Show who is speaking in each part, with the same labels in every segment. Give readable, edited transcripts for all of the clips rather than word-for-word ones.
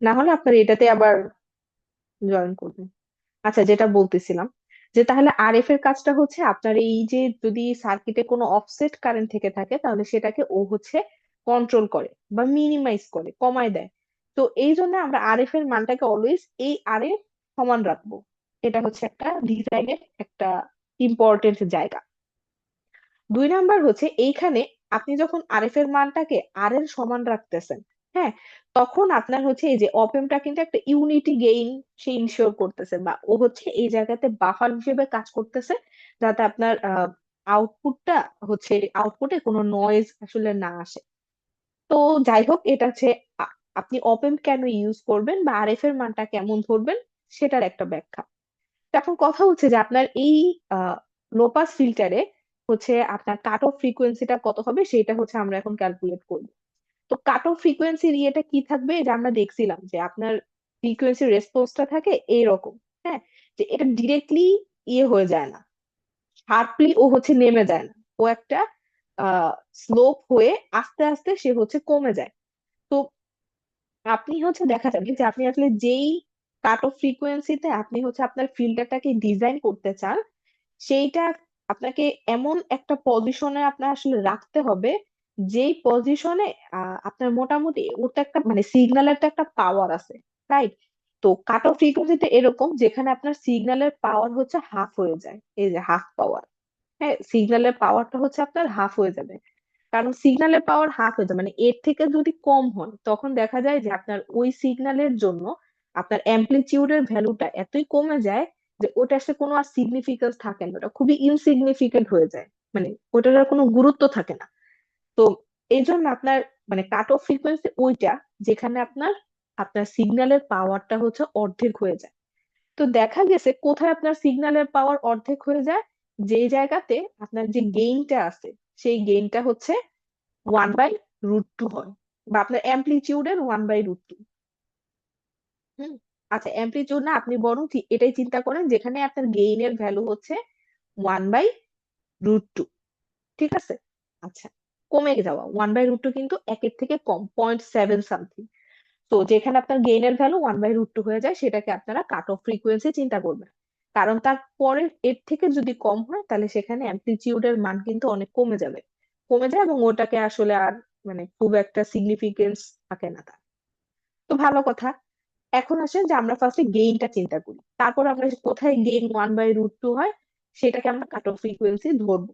Speaker 1: না হলে আপনার এটাতে আবার জয়েন করবেন। আচ্ছা, যেটা বলতেছিলাম, যে তাহলে আরএফ এর কাজটা হচ্ছে আপনার এই যে যদি সার্কিটে কোনো অফসেট কারেন্ট থেকে থাকে তাহলে সেটাকে ও হচ্ছে কন্ট্রোল করে বা মিনিমাইজ করে, কমায় দেয়। তো এই জন্য আমরা আরএফ এর মানটাকে অলওয়েজ এই আরে সমান রাখবো। এটা হচ্ছে একটা ডিজাইনের একটা ইম্পর্টেন্ট জায়গা। 2 নাম্বার হচ্ছে এইখানে আপনি যখন আরএফ এর মানটাকে আর এর সমান রাখতেছেন, হ্যাঁ, তখন আপনার হচ্ছে এই যে অপেমটা কিন্তু একটা ইউনিটি গেইন সে ইনশিওর করতেছে, বা ও হচ্ছে এই জায়গাতে বাফার হিসেবে কাজ করতেছে, যাতে আপনার আউটপুটটা হচ্ছে আউটপুটে কোনো নয়েজ আসলে না আসে। তো যাই হোক, এটা হচ্ছে আপনি অপেম কেন ইউজ করবেন বা আরএফ এর মানটা কেমন ধরবেন সেটার একটা ব্যাখ্যা। তো এখন কথা হচ্ছে যে আপনার এই লো পাস ফিল্টারে হচ্ছে আপনার কাট অফ ফ্রিকোয়েন্সিটা কত হবে সেটা হচ্ছে আমরা এখন ক্যালকুলেট করব। তো কাট অফ ফ্রিকোয়েন্সির ইয়েটা কি থাকবে, যে আমরা দেখছিলাম যে আপনার ফ্রিকোয়েন্সি রেসপন্সটা থাকে এইরকম, হ্যাঁ, যে এটা ডিরেক্টলি ইয়ে হয়ে যায় না, শার্পলি ও হচ্ছে নেমে যায় না, ও একটা স্লোপ হয়ে আস্তে আস্তে সে হচ্ছে কমে যায়। তো আপনি হচ্ছে দেখা যাবে যে আপনি আসলে যেই কাট অফ ফ্রিকোয়েন্সিতে আপনি হচ্ছে আপনার ফিল্টারটাকে ডিজাইন করতে চান, সেইটা আপনাকে এমন একটা পজিশনে আপনার আসলে রাখতে হবে, যেই পজিশনে আপনার মোটামুটি ওর তো একটা মানে সিগন্যালের তো একটা পাওয়ার আছে, রাইট? তো কাট অফ ফ্রিকোয়েন্সিতে এরকম যেখানে আপনার সিগন্যালের পাওয়ার হচ্ছে হাফ হয়ে যায়, এই যে হাফ পাওয়ার, হ্যাঁ, সিগন্যালের পাওয়ারটা হচ্ছে আপনার হাফ হয়ে যাবে। কারণ সিগন্যালের পাওয়ার হাফ হয়ে যায় মানে এর থেকে যদি কম হয় তখন দেখা যায় যে আপনার ওই সিগন্যালের জন্য আপনার অ্যামপ্লিটিউডের ভ্যালুটা এতই কমে যায় যে ওটা আসলে কোনো আর সিগনিফিকেন্স থাকে না, ওটা খুবই ইনসিগনিফিকেন্ট হয়ে যায়, মানে ওটার আর কোনো গুরুত্ব থাকে না। তো এই জন্য আপনার মানে কাট অফ ফ্রিকোয়েন্সি ওইটা যেখানে আপনার আপনার সিগন্যালের পাওয়ারটা হচ্ছে অর্ধেক হয়ে যায়। তো দেখা গেছে কোথায় আপনার সিগন্যালের পাওয়ার অর্ধেক হয়ে যায়, যেই জায়গাতে আপনার যে গেইনটা আছে সেই গেইনটা হচ্ছে 1/√2 হয়, বা আপনার অ্যামপ্লিটিউডের 1/√2। হুম। আচ্ছা, অ্যামপ্লিটিউড না, আপনি বরং এটাই চিন্তা করেন যেখানে আপনার গেইনের ভ্যালু হচ্ছে 1/√2। ঠিক আছে? আচ্ছা, কমে যাওয়া 1/√2 কিন্তু একের থেকে কম, 0.7 সামথিং। তো যেখানে আপনার গেইনের ভ্যালু 1/√2 হয়ে যায় সেটাকে আপনারা কাট অফ ফ্রিকোয়েন্সি চিন্তা করবেন। কারণ তার পরের এর থেকে যদি কম হয় তাহলে সেখানে অ্যামপ্লিটিউডের মান কিন্তু অনেক কমে যাবে, কমে যায়, এবং ওটাকে আসলে আর মানে খুব একটা সিগনিফিকেন্স থাকে না তার। তো ভালো কথা। এখন আসেন যে আমরা ফার্স্টে গেইনটা চিন্তা করি, তারপর আমরা কোথায় গেইন 1/√2 হয় সেটাকে আমরা কাট অফ ফ্রিকোয়েন্সি ধরবো।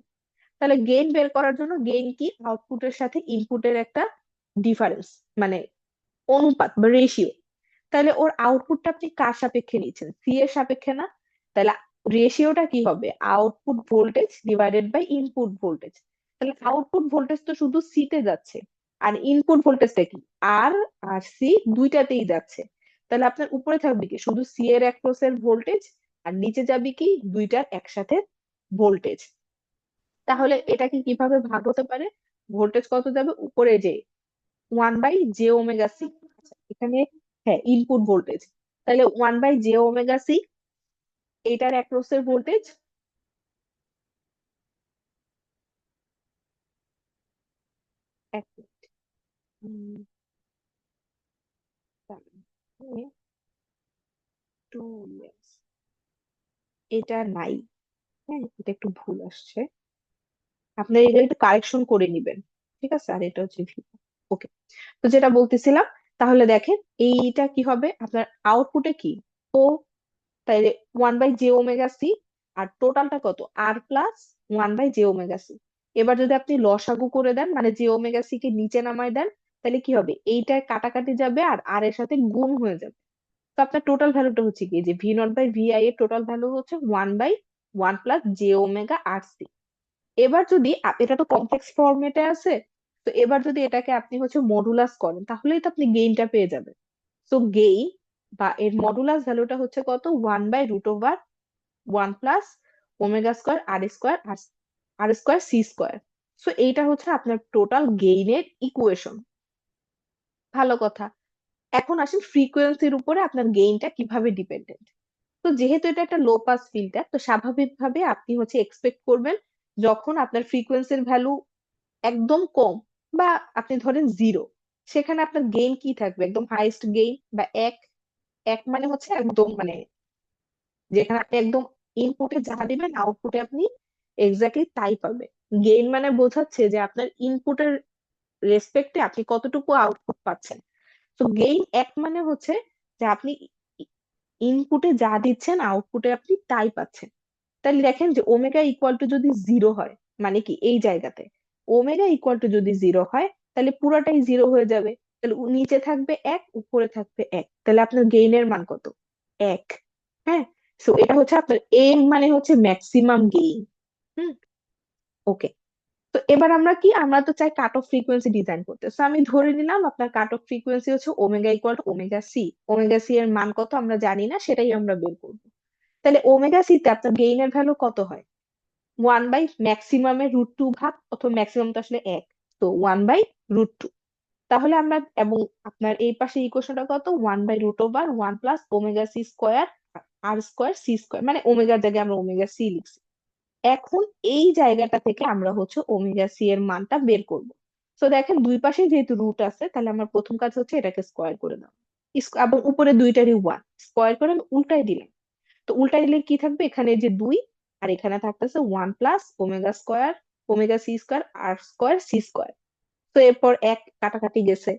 Speaker 1: তাহলে গেইন বের করার জন্য গেইন কি, আউটপুটের সাথে ইনপুটের একটা ডিফারেন্স, মানে অনুপাত বা রেশিও। তাহলে ওর আউটপুটটা আপনি কার সাপেক্ষে নিচ্ছেন, সি এর সাপেক্ষে না? তাহলে রেশিওটা কি হবে, output voltage divided by input voltage. তাহলে আউটপুট ভোল্টেজ তো শুধু সি তে যাচ্ছে, আর ইনপুট ভোল্টেজটা কি, আর আর সি দুইটাতেই যাচ্ছে। তাহলে আপনার উপরে থাকবে কি শুধু সি এর অ্যাক্রোসের ভোল্টেজ, আর নিচে যাবে কি দুইটার একসাথে ভোল্টেজ। তাহলে এটাকে কিভাবে ভাগ হতে পারে, ভোল্টেজ কত যাবে উপরে, যে 1/j ওমেগা সি। এখানে হ্যাঁ ইনপুট ভোল্টেজ, তাহলে 1/j ওমেগা সি, এটার অ্যাক্রোসের ভোল্টেজ। এক মিনিট। উম, তাহলে 2 এটা নাই, হ্যাঁ এটা একটু ভুল আসছে, আপনার এটা একটু কারেকশন করে নিবেন। ঠিক আছে, আর এটা হচ্ছে ওকে। তো যেটা বলতেছিলাম, তাহলে দেখেন এইটা কি হবে আপনার আউটপুটে কি, ও, তাইলে 1/j ওমেগা সি, আর টোটালটা কত, r+1/j ওমেগা সি। এবার যদি আপনি লসাগু করে দেন মানে জে ওমেগা সি কে নিচে নামায় দেন, তাহলে কি হবে, এইটা কাটাকাটি যাবে আর আর এর সাথে গুণ হয়ে যাবে। তো আপনার টোটাল ভ্যালুটা হচ্ছে কি, যে V0/VI এর টোটাল ভ্যালু হচ্ছে 1/1+j ওমেগা আর সি। এবার যদি এটা তো কমপ্লেক্স ফর্মেটে আছে, তো এবার যদি এটাকে আপনি হচ্ছে মডুলাস করেন তাহলেই তো আপনি গেইনটা পেয়ে যাবেন। তো গেইন বা এর মডুলাস ভ্যালুটা হচ্ছে কত, 1/√1+ওমেগা স্কোয়ার আর স্কোয়ার সি স্কোয়ার। সো এইটা হচ্ছে আপনার টোটাল গেইনের ইকুয়েশন। ভালো কথা। এখন আসেন ফ্রিকোয়েন্সির উপরে আপনার গেইনটা কিভাবে ডিপেন্ডেন্ট। তো যেহেতু এটা একটা লো পাস ফিল্টার, তো স্বাভাবিকভাবে আপনি হচ্ছে এক্সপেক্ট করবেন যখন আপনার ফ্রিকোয়েন্সির ভ্যালু একদম কম, বা আপনি ধরেন জিরো, সেখানে আপনার গেইন কি থাকবে, একদম হাইয়েস্ট গেইন বা এক। এক মানে হচ্ছে একদম মানে যেখানে আপনি একদম ইনপুটে যা দিবেন আউটপুটে আপনি এক্স্যাক্টলি তাই পাবে। গেইন মানে বোঝাচ্ছে যে আপনার ইনপুটের রেসপেক্টে আপনি কতটুকু আউটপুট পাচ্ছেন। তো গেইন এক মানে হচ্ছে যে আপনি ইনপুটে যা দিচ্ছেন আউটপুটে আপনি তাই পাচ্ছেন। তাহলে দেখেন যে ওমেগা ইকুয়াল টু যদি জিরো হয়, মানে কি এই জায়গাতে ওমেগা ইকুয়াল টু যদি জিরো হয় তাহলে পুরাটাই জিরো হয়ে যাবে। তাহলে নিচে থাকবে এক, উপরে থাকবে এক, তাহলে আপনার গেইনের মান কত? এক। হ্যাঁ, সো এটা হচ্ছে আপনার এম মানে হচ্ছে ম্যাক্সিমাম গেইন। হুম, ওকে। তো এবার আমরা তো চাই কাট অফ ফ্রিকোয়েন্সি ডিজাইন করতে, তো আমি ধরে নিলাম আপনার কাট অফ ফ্রিকোয়েন্সি হচ্ছে omega equal to omega C. Omega C এর মান কত আমরা জানি না, সেটাই আমরা বের করবো। তাহলে ওমেগা সি তে আপনার গেইনের ভ্যালু কত হয়? 1/ম্যাক্সিমামের √2 ভাগ, অথবা ম্যাক্সিমাম তো আসলে এক, তো 1/√2। তাহলে আমরা, এবং আপনার এই পাশে ইকুয়েশনটা কত, 1/√1+ওমেগা সি স্কোয়ার আর স্কোয়ার সি স্কোয়ার, মানে ওমেগার জায়গায় আমরা ওমেগা সি লিখছি। এখন এই জায়গাটা থেকে আমরা হচ্ছে ওমেগা সি এর মানটা বের করব। তো দেখেন দুই পাশে যেহেতু রুট আছে, তাহলে আমার প্রথম কাজ হচ্ছে এটাকে স্কোয়ার করে দাও। এবং উপরে দুইটারই ওয়ান, স্কোয়ার করে আমি উল্টাই দিলাম। তো উল্টাই দিলে কি থাকবে, এখানে যে দুই, আর এখানে থাকতেছে 1+ওমেগা স্কোয়ার ওমেগা সি স্কোয়ার আর স্কোয়ার সি স্কোয়ার। তো এরপর এক কাটাকাটি গেছে,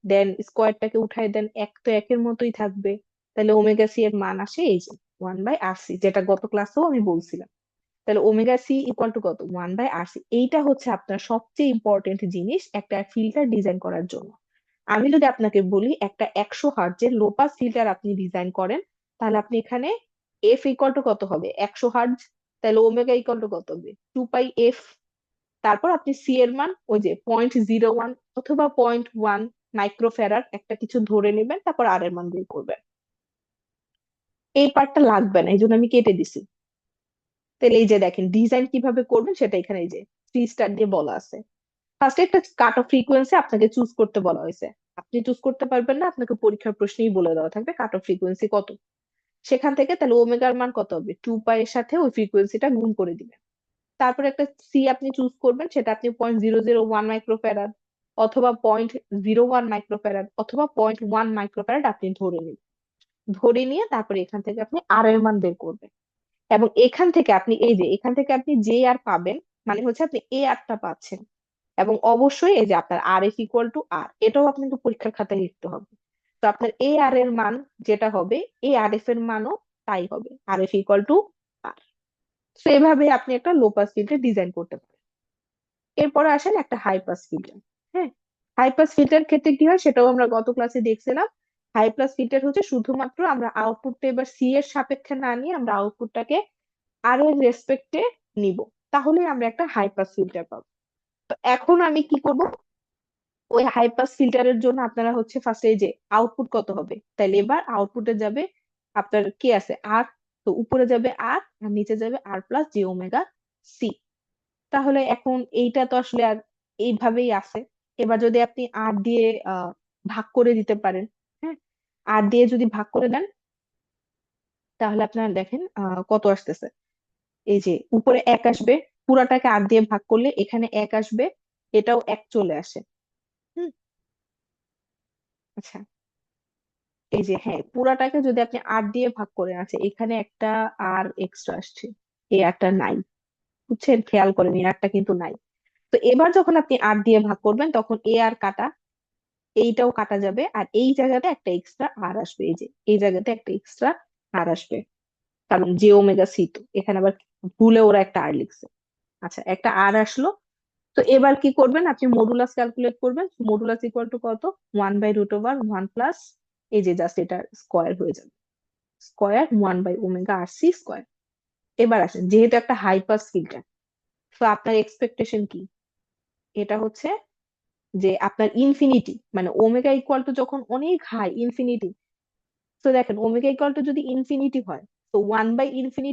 Speaker 1: দেন স্কোয়ারটাকে উঠাই দেন, এক তো একের মতোই থাকবে। তাহলে ওমেগা সি এর মান আসে এই যে 1/RC, যেটা গত ক্লাসেও আমি বলছিলাম। তাহলে ওমেগা সি ইকুয়াল টু কত, 1/RC। এইটা হচ্ছে আপনার সবচেয়ে ইম্পর্টেন্ট জিনিস একটা ফিল্টার ডিজাইন করার জন্য। আমি যদি আপনাকে বলি একটা 100 হার্টজের লো পাস ফিল্টার আপনি ডিজাইন করেন, তাহলে আপনি এখানে এফ ইকুয়াল টু কত হবে, 100 হার্টজ। তাহলে ওমেগা ইকুয়াল টু কত হবে, 2πf। তারপর আপনি সি এর মান ওই যে 0.01 অথবা 0.1 মাইক্রোফ্যারাড একটা কিছু ধরে নেবেন, তারপর আর এর মান বের করবেন। এই পার্টটা লাগবে না, এই জন্য আমি কেটে দিছি। তাহলে এই যে দেখেন ডিজাইন কিভাবে করবেন সেটা এখানে এই যে 3 স্টার দিয়ে বলা আছে। ফার্স্টে একটা কাট অফ ফ্রিকোয়েন্সি আপনাকে চুজ করতে বলা হয়েছে। আপনি চুজ করতে পারবেন না, আপনাকে পরীক্ষার প্রশ্নেই বলে দেওয়া থাকবে কাট অফ ফ্রিকোয়েন্সি কত। সেখান থেকে তাহলে ওমেগার মান কত হবে, 2π এর সাথে ওই ফ্রিকোয়েন্সিটা গুণ করে দিবেন। তারপর একটা সি আপনি চুজ করবেন, সেটা আপনি 0.001 মাইক্রোফ্যারাড অথবা 0.01 মাইক্রোফ্যারাড অথবা 0.1 মাইক্রোফ্যারাড আপনি ধরে নিন। ধরে নিয়ে তারপরে এখান থেকে আপনি আর এর মান বের করবেন। এবং এখান থেকে আপনি এই যে এখান থেকে আপনি যে আর পাবেন, মানে হচ্ছে আপনি এ আরটা পাচ্ছেন। এবং অবশ্যই এই যে আপনার আর এফ ইকুয়াল টু আর, এটাও আপনাকে পরীক্ষার খাতায় লিখতে হবে। তো আপনার এ আর এর মান যেটা হবে, এ আর এফ এর মানও তাই হবে, আর এফ ইকুয়াল টু আর। তো এভাবে আপনি একটা লো পাস ফিল্টার ডিজাইন করতে পারেন। এরপরে আসেন একটা হাই পাস ফিল্টার। হ্যাঁ, হাই পাস ফিল্টার ক্ষেত্রে কি হয় সেটাও আমরা গত ক্লাসে দেখছিলাম। হাই পাস ফিল্টার হচ্ছে শুধুমাত্র আমরা আউটপুটটা এবার সি এর সাপেক্ষে না নিয়ে আমরা আউটপুটটাকে আর এর রেসপেক্টে নিব, তাহলে আমরা একটা হাই পাস ফিল্টার পাবো। তো এখন আমি কি করব, ওই হাই পাস ফিল্টারের জন্য আপনারা হচ্ছে ফার্স্টে এই যে আউটপুট কত হবে, তাইলে এবার আউটপুটে যাবে আপনার কি আছে আর, তো উপরে যাবে আর আর নিচে যাবে R+j ওমেগা সি। তাহলে এখন এইটা তো আসলে আর এইভাবেই আছে। এবার যদি আপনি আর দিয়ে ভাগ করে দিতে পারেন, হ্যাঁ, আর দিয়ে যদি ভাগ করে দেন তাহলে আপনার দেখেন কত আসতেছে। এই যে উপরে এক আসবে, পুরাটাকে আর দিয়ে ভাগ করলে এখানে এক আসবে, এটাও এক চলে আসে। হুম, আচ্ছা, এই যে হ্যাঁ, পুরাটাকে যদি আপনি আট দিয়ে ভাগ করে, আছে এখানে একটা আর এক্সট্রা আসছে, এই একটা নাই। বুঝছেন, খেয়াল করেন এই আরটা কিন্তু নাই। তো এবার যখন আপনি আট দিয়ে ভাগ করবেন তখন এ আর কাটা, এইটাও কাটা যাবে, আর এই জায়গাতে একটা এক্সট্রা আর আসবে, এই যে এই জায়গাতে একটা এক্সট্রা আর আসবে, কারণ জে ওমেগা সি তো এখানে আবার ভুলে ওরা একটা আর লিখছে। আচ্ছা, একটা আর আসলো। তো এবার কি করবেন, আপনি মডুলাস ক্যালকুলেট করবেন। মডুলাস ইকুয়াল টু কত, 1/√1 এই যে জাস্ট এটা স্কোয়ার হয়ে যাবে, স্কোয়ার 1/ওমেগা আর সি স্কোয়ার। এবার আসেন, যেহেতু একটা হাই পাস ফিল্টার, তো আপনার এক্সপেকটেশন কি, এটা হচ্ছে যে আপনার ইনফিনিটি মানে ওমেগা ইকুয়াল টু যখন অনেক হাই ইনফিনিটি। তো দেখেন ওমেগা ইকুয়াল টু যদি ইনফিনিটি হয়, তো 1/ইনফিনিটি